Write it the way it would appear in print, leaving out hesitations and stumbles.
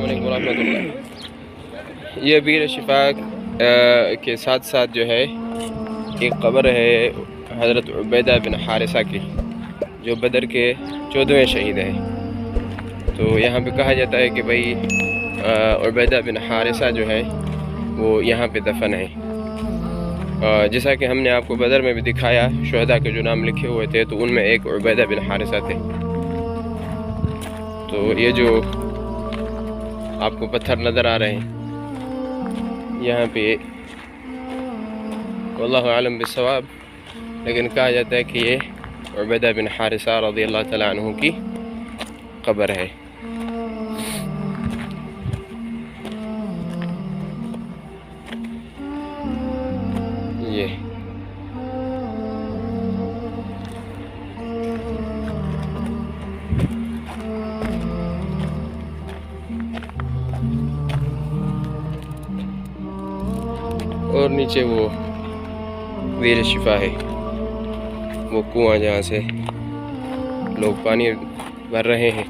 अलैकुम रहमतुल्लाह। ये वीर शिफा के साथ साथ जो है एक कब्र है हज़रत उबैदा बिन हारिसा की, जो बदर के 14वें शहीद हैं। तो यहाँ पे कहा जाता है कि भाई उबैदा बिन हारिसा जो है वो यहाँ पे दफन है। जैसा कि हमने आपको बदर में भी दिखाया, शुहदा के जो नाम लिखे हुए थे तो उनमें एक उबैदा बिन हारिसा थे। तो ये जो आपको पत्थर नज़र आ रहे हैं यहाँ पे, वल्लाहु आलम बिस्सवाब, लेकिन कहा जाता है कि ये उबैदा बिन हारिसा रज़ियल्लाहु तआला अन्हु की कब्र है। ये और नीचे वो वीर शिफा है, वो कुआं जहाँ से लोग पानी भर रहे हैं।